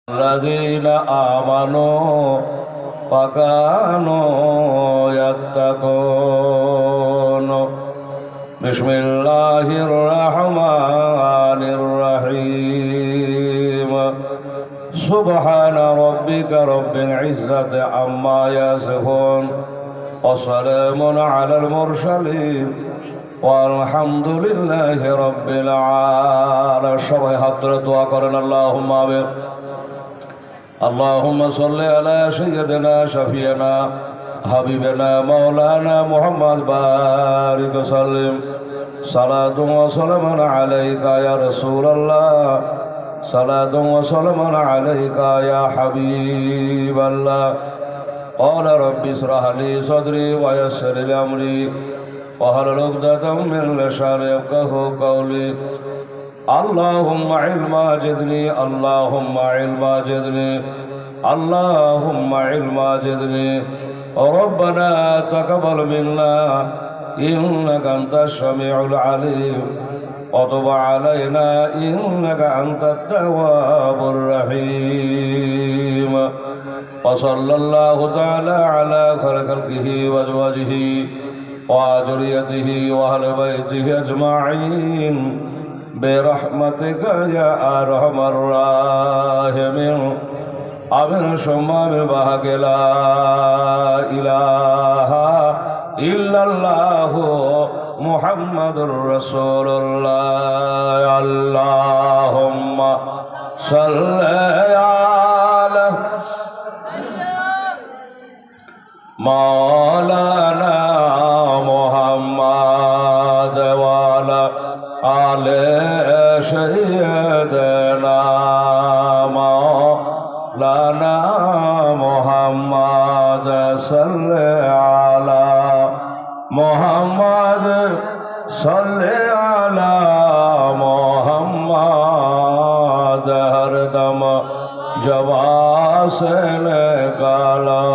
الذين آمنوا وكانوا يتقون بسم الله الرحمن الرحيم سبحان ربك رب العزة عما يصفون وسلام على المرسلين والحمد لله رب العالمين সবাই হাত ধরে দোয়া করেন আল্লাহুম্মা আমিন اللهم صل على سيدنا شفيعنا حبيبنا مولانا محمد بارك وسلم صلاة وسلام عليك يا رسول الله صلاة وسلام عليك يا حبيب الله قال رب اشرح لي صدري ويسر لي أمري واحلل عقدة من لساني يفقهوا قولي اللهم علما زدني اللهم علما زدني اللهم علما زدني ربنا تقبل منا إنك أنت السميع العليم وتب علينا إنك أنت التواب الرحيم وصلى الله تعالى على خير خلقه وأزواجه وذريته وأهل بيته أجمعين برحمتك يا أرحم الراحمين আমিন সম্মান বাহাগ লা ইলাহা ইল্লাল্লাহু মুহাম্মাদুর রাসূলুল্লাহ আল্লাহুম্মা সাল্লি আলা মাওলানা মুহাম্মাদ ওয়া আলা আলে সাইয়্যিদানা মাওলানা মুহাম্মাদ সাল্লি আলা মুহাম্মাদ সাল্লি আলা মুহাম্মাদ হরদম জবান সে নিকালো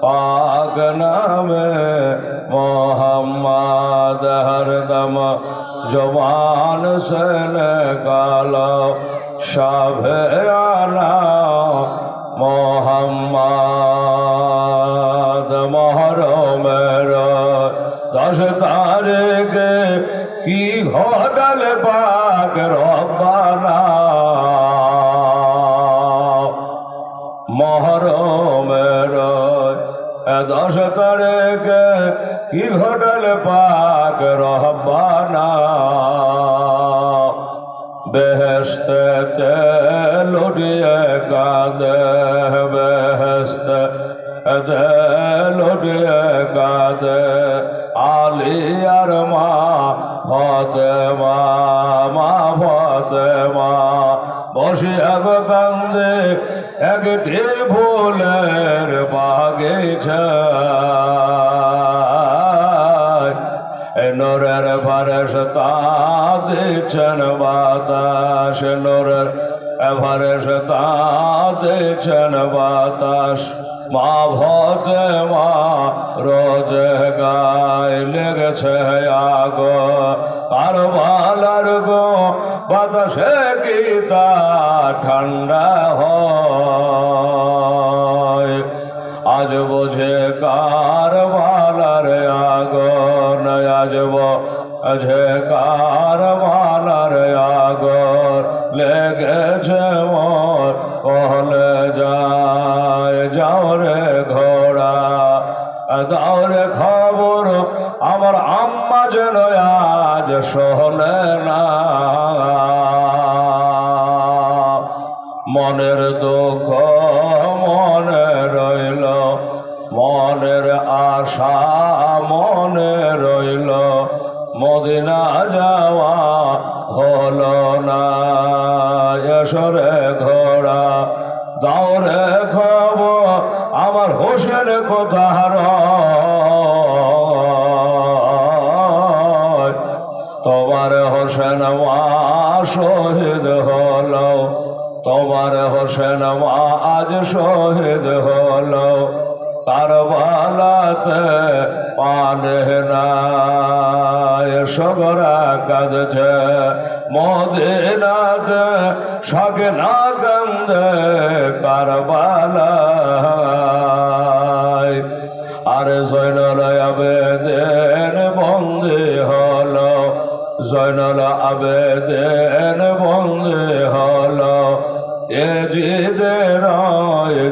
পাক নামে মুহাম্মাদ হরদম জবান সে নিকালো শাফিয়ানা মুহাম্মাদ মুহররমের 10 তারিখে কি ঘটল পাক রব্বানা মুহররমের 10 তারিখে কি ঘটল পাক রব্বানা বেহেশতে লুটিয়ে কাঁদে বেহেশতে লুটিয়ে কাঁদে আলী আর মা ফাতেমা বসিয়া গো কান্দে একটি ফুলের বাগিচা নূরের ফেরেশতা দিচ্ছেন বাতাস নূরের ফেরেশতা দিচ্ছেন বাতাস মা ফাতেমা রোজে গায়ে লেগেছে আগো কারবালার গো বাতাসে কি তা ঠান্ডা হয় আজ বোঝে কারবালার আগুন আজ কারবালার আগুন লেগেছে মোর কহলে যায় যাও রে ঘোড়া দাও রে খবর আমার আম্মা যেন আজ শোনে না মনের দুঃখ মনে রইল মনের আশা মনে রইল মদিনা যাওয়া হলো না এসরে ঘোড়া দাও রে খবর আমার হোসেন কোথার তোমার হোসেন মা শহীদ হলো তোমার হোসেন মা আজ শহীদ হলো কারবালাতে পানে না সগরা কাঁদছে মদিনাতে শাকে না কান্দে কারবালায়। আর জয়নুল আবেদিন বন্দী হলো, জয়নুল আবেদিন বন্দী হলো এজিদের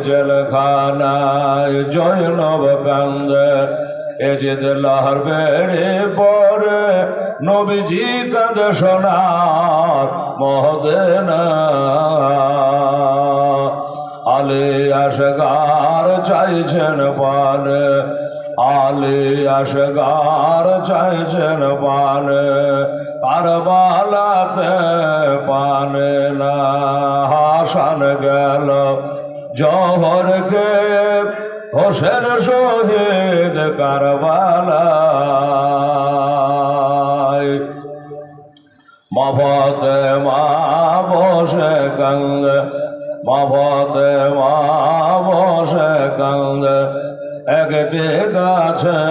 জেলখানায়। জয়নব কান্দে এজিদ লাহর বেড়ে পরে, নবীজি কাঁদে সোনার মহদেনা। আলী আসগার চাইছেন পানে, আলী আসগার চাইছেন পানে, কারবালাতে পানে না। হাসান গেল জহরকে, হোসেন শহীদ কারবালায়। মা ফাতেমা বসে কান্দে, মা ফাতেমা বসে কান্দে একটি গাছে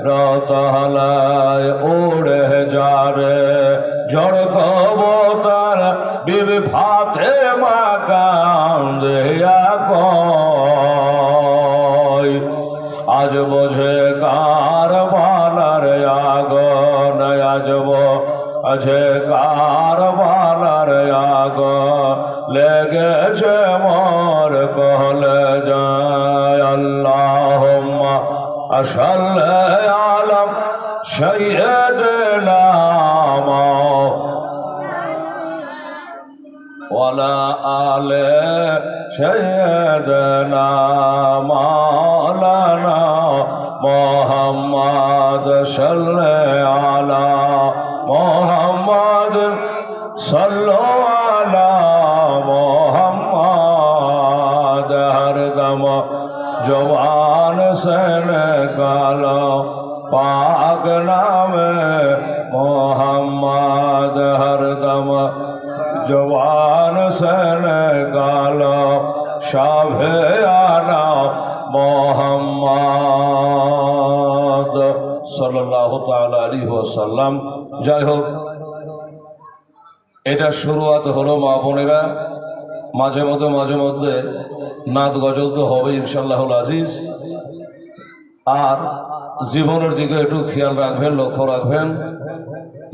রতলায়। উড়ে যারে জড় কবুতর বিবি ফাতেমা কান্দে কয়, আজ বোঝে কারবালার আগুন, আজ বোঝে কারবালার আগুন লেগেছে মোর কহলে যায়। আল্লাহুম্মা সাল্লি আলা সাইয়্যিদিনা ওয়ালা আলে সাইয়্যিদিনা মাওলানা মুহাম্মদ সাল্লি আলা মুহাম্মদ সাল্লু আলা মুহাম্মদ। হরদম জবান से निकालो पाक नामे मोहम्मद। हरदम जवान से निकालो शाफियाना मोहम्मद सल्लल्लाहु ताआला अलैहि वसल्लम। जय हो। এটা শুরুয়াত হলো মা বোনেরা, মাঝে মধ্যে নাদ গজল তো হবে ইনশাআল্লাহুল আজিজ। আর জীবনের দিকে একটু খেয়াল রাখবেন, লক্ষ্য রাখবেন।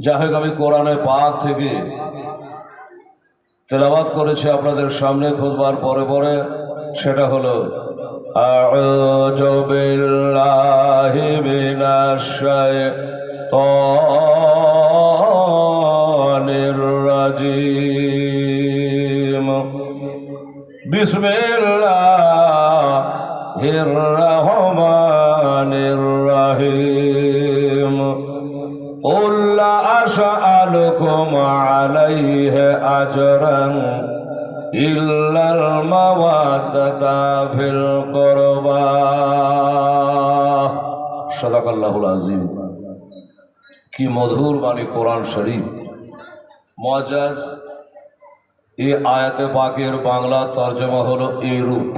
যা হোক, আমি কোরআনে পাক থেকে তেলাওয়াত করেছি আপনাদের সামনে খুতবার পরে পরে। সেটা হলো আউযু বিল্লাহি মিনাশ শাইতানির রাজিম। বিসমিল্লাহির রহমানির রহিম। কুল লা আসআলুকুম আলাইহি আজরান ইল্লাল মাওয়াদ্দাতা ফিল কুরবা। সাদাকাল্লাহুল আযীম। কি মধুর বাণী কোরআন শরীফ, মুআজ্জাজ। এই আয়াতে পাকের বাংলা তর্জমা হলো এইরূপ।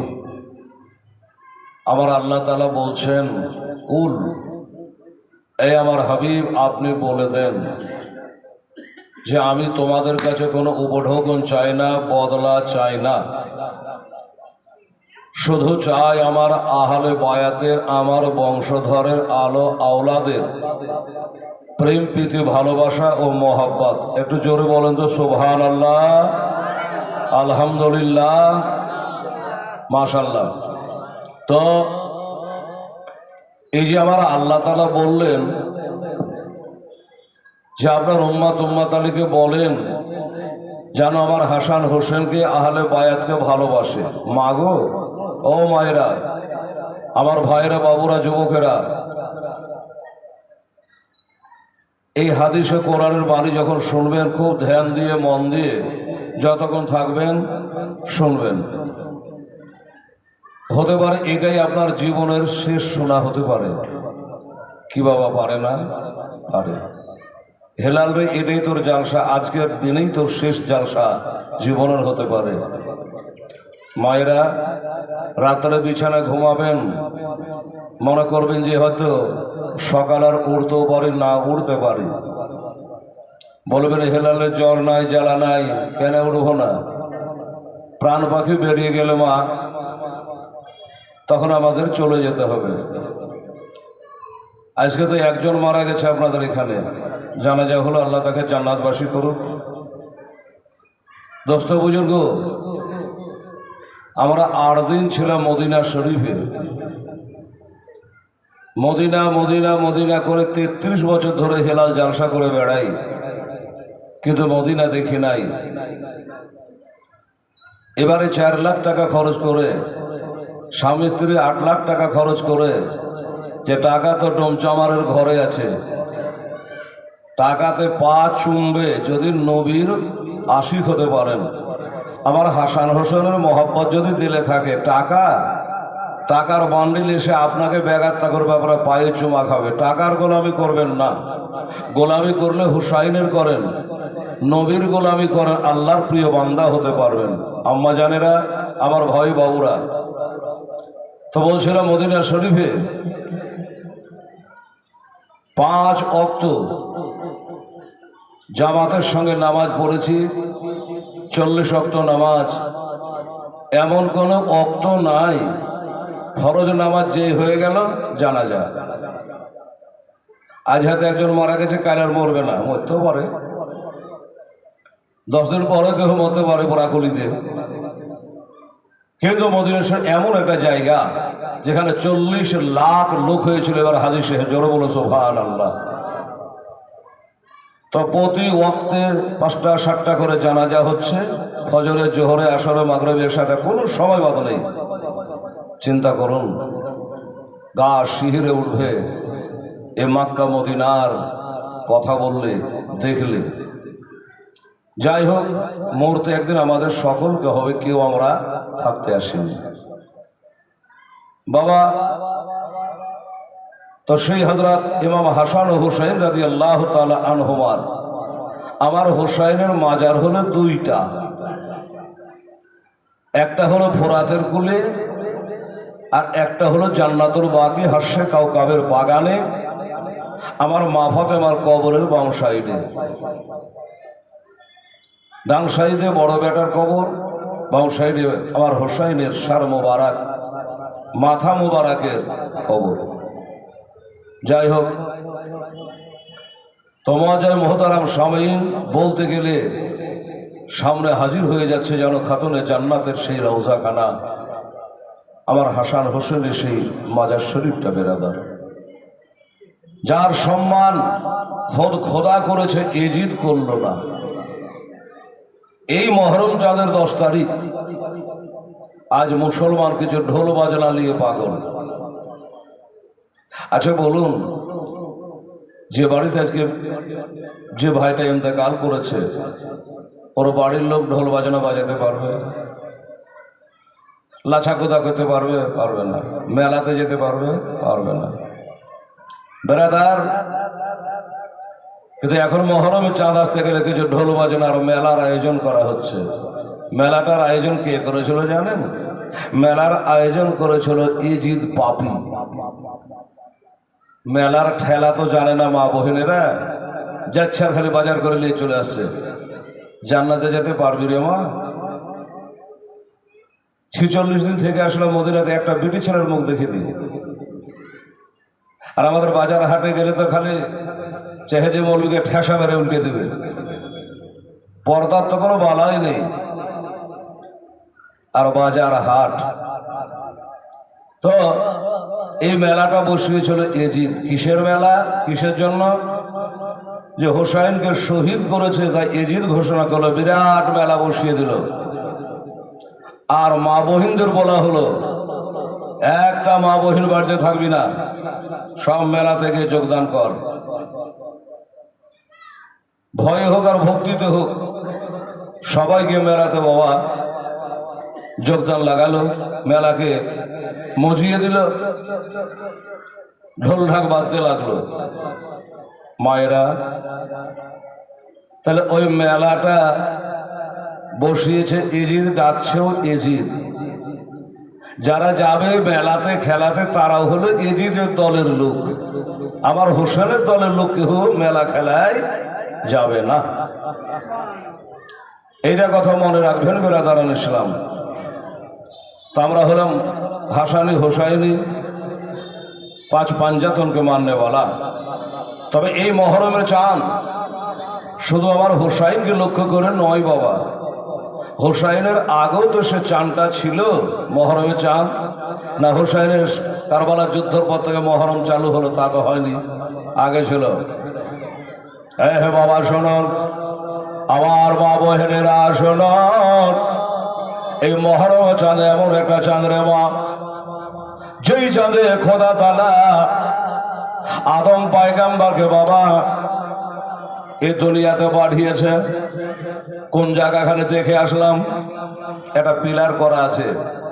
আমার আল্লাহ তাআলা বলছেন, কুল, এই আমার হাবিব আপনি বলে দেন যে আমি তোমাদের কাছে কোনো উপঢৌকন চাই না, বদলা চাই না। শুধু চাই আমার আহলে বায়াতের, আমার বংশধরের, আলো আওলাদের প্রেম প্রীতি, ভালোবাসা ও মোহাব্বত। একটু জোরে বলেন তো সুবহানাল্লাহ, আলহামদুলিল্লাহ, মাশাআল্লাহ। তো এই যে আমার আল্লাহ তাআলা বললেন যে আপনার উম্মাত আলীকে বলেন যেন আমার হাসান হোসেনকে, আহলে বায়াতকে ভালোবাসে। মাগো, ও মায়েরা, আমার ভাইরা, বাবুরা, যুবকেরা, এই হাদিসে কোরআনের বাণী যখন শুনবেন খুব ধ্যান দিয়ে, মন দিয়ে, যতক্ষণ থাকবেন শুনবেন। হতে পারে এটাই আপনার জীবনের শেষ শোনা হতে পারে। কি বাবা, পারে না? পারে। হেলাল রে, এটাই তোর জালসা, আজকের দিনেই তোর শেষ জালসা জীবনের হতে পারে। মায়েরা, রাত্রে বিছানায় ঘুমাবেন, মনে করবেন যে হয়তো সকাল আর উড়তেও পারি, না উড়তে পারি। বলবেন হেলালের জ্বর নাই, জ্বালা নাই, কেন উঠবো না? প্রাণ পাখি বেরিয়ে গেলে মা তখন আমাদের চলে যেতে হবে। আজকে তো একজন মারা গেছে আপনাদের এখানে, জানাজা হলো, আল্লাহ তাকে জান্নাতবাসী করুক। দোস্ত বুজুর্গ, আমরা 8 দিন ছিলাম মদিনা শরীফে। মদিনা মদিনা মদিনা করে 33 বছর ধরে হেলাল জালসা করে বেড়াই, কিন্তু মদিনা দেখি নাই। এবারে 4 লাখ টাকা খরচ করে, স্বামী স্ত্রী 8 লাখ টাকা খরচ করে, যে টাকা তো ডোমচামারের ঘরে আছে, টাকাতে পা চুমবে যদি নবীর আশিক হতে পারেন। আমার হাসান হোসেনের মহব্বত যদি দিলে থাকে, টাকার বান্ডিল এসে আপনাকে ব্যাঘাতটা করবে, আপনার পায়ে চুমা খাবে। টাকার গোলামি করবেন না। গোলামি করলে হুসাইনের করেন, নবীর গোলামি করেন, আল্লাহর প্রিয় বান্দা হতে পারবেন। আম্মা জানেরা, আমার ভাই বাবুরা, তো বলছিলাম মদিনা শরীফে 5 ওয়াক্ত জামাতের সঙ্গে নামাজ পড়েছি, 40 ওয়াক্ত নামাজ। এমন কোনো ওয়াক্ত নাই ফরজ নামাজ যেই হয়ে গেল জানাজা। আজ হাতে একজন মারা গেছে, কাল আর মরবে না, মরতেও পারে, 10 দিন পরে কেউ মরতে পারে পোড়াকুলিতে। কিন্তু মদিনা শরীফ এমন একটা জায়গা যেখানে 40 লাখ লোক হয়েছিল। এবার হাজির সাহেব জোরে বলো সুবহানাল্লাহ। তো প্রতি ওয়াক্তে 5টা 7টা করে জানাজা হচ্ছে, ফজরে, জোহরে, আসরে, মাগরিবের সাথে কোনো সময় বাদ নেই। চিন্তা করুন, গা শিহরে উঠবে এ মক্কা মদিনার কথা বললে, দেখলে। যাই হোক, মরতে একদিন আমাদের সকলকে হবে, কেউ আমরা থাকতে আসিনি বাবা। তো সেই হযরত ইমাম হাসান ও হুসাইন রাদিয়াল্লাহু তাআলা আনহুমার, আমার হুসাইনের মাজার হলো 2টা। একটা হলো ফোরাতের কুলে, আর একটা হলো জান্নাতুল বাকি হাসে কাউকাবের বাগানে। আমার মা ফাতেমার কবরের বাম সাইডে, ডান সাইডে বড় বেটার কবর, বাম সাইডে আমার হুসাইনের সার মোবারক, মাথা মোবারকের কবর। যাই হোক, তোমাদের মোহতারাম সামিন, বলতে গেলে সামনে হাজির হয়ে যাচ্ছে যেন খাতুনে জান্নাতের সেই রওজাখানা, আমার হাসান হোসেনের সেই মাজার শরীফটা। বেরাদার, যার সম্মান খোদা করেছে, এজিদ করল না। এই মহরম চাঁদের 10 তারিখ আজ মুসলমান কিছু ঢোল বাজনা নিয়ে পাগল। আচ্ছা বলুন, যে বাড়িতে আজকে যে ভাইটা ইন্তেকাল করেছে, ওর বাড়ির লোক ঢোল বাজনা বাজাতে পারবে? লাছাকোদা করতে পারবে? পারবে না। মেলাতে যেতে পারবে? পারবে না। বেরাদার, কিন্তু এখন মহরমের চাঁদ আসতে গেলে কিছু ঢোল বাজনার মেলার আয়োজন করা হচ্ছে। মেলাটার আয়োজন কে করেছিল জানেন? মেলার আয়োজন করেছিল ইজিদ পাপি। মেলার ঠেলা তো জানে না মা বহিনেরা, যাচ্ছে আর খালি বাজার করে নিয়ে চলে আসছে। জান্নাতে যেতে পারবি রে মা? 46 দিন থেকে আসলে মদিনাতে একটা বিটি ছেলের মুখ দেখিনি। আর আমাদের বাজার হাটে গেলে তো খালি চেহেজে মৌলবীকে ঠেসা মেরে উল্টে দেবে। পর্দার তো কোনো বালাই নেই। আর বাজার হাট, তো এই মেলাটা বসিয়েছিল এজিদ। কিসের মেলা? কিসের জন্য? যে হোসাইনকে শহীদ করেছে, তাই এজিদ ঘোষণা করলো, বিরাট মেলা বসিয়ে দিল। আর মা বহিনদের বলা হলো, একটা মা বহিন বাড়িতে থাকবি না, সব মেলা থেকে যোগদান কর। ভয়ে হোক আর ভক্তিতে হোক, সবাইকে মেলাতে বাবা যোগদান লাগালো। মেলাকে মজিয়ে দিল, ঢোল ঢাক বাজতে লাগলো। মায়েরা, তাহলে ওই মেলাটা বসিয়েছে এজিদ, ডাকছেও এজিদ। যারা যাবে মেলাতে খেলাতে তারাও হলো এজিদের দলের লোক। আবার হোসেনের দলের লোক কেউ মেলা খেলায় যাবে না। এইটা কথা মনে রাখবেন বেরাদারান ইসলাম। তো আমরা হলাম হাসানি হোসাইনি, পাঁচ পাঞ্জাতনকে মাননে বলা। তবে এই মহরমের চাঁদ শুধু আমার হোসাইনকে লক্ষ্য করে নয় বাবা, হোসাইনের আগেও তো সে চাঁদটা ছিল মহরমের চাঁদ না? হোসাইনের কারবালার যুদ্ধের পর থেকে মহরম চালু হলো তা তো হয়নি, আগে ছিল। হে বাবা শোনন, আমার মা বহেনেরা শোনন, এই মহরম চাঁদ এমন একটা চাঁদ রে মা, যেই চাঁদে খোদা তাআলা আদম পয়গম্বরকে বাবা এই দুনিয়াতে পাঠিয়েছে। কোন জায়গাখানে দেখে আসলাম, একটা পিলার করা আছে,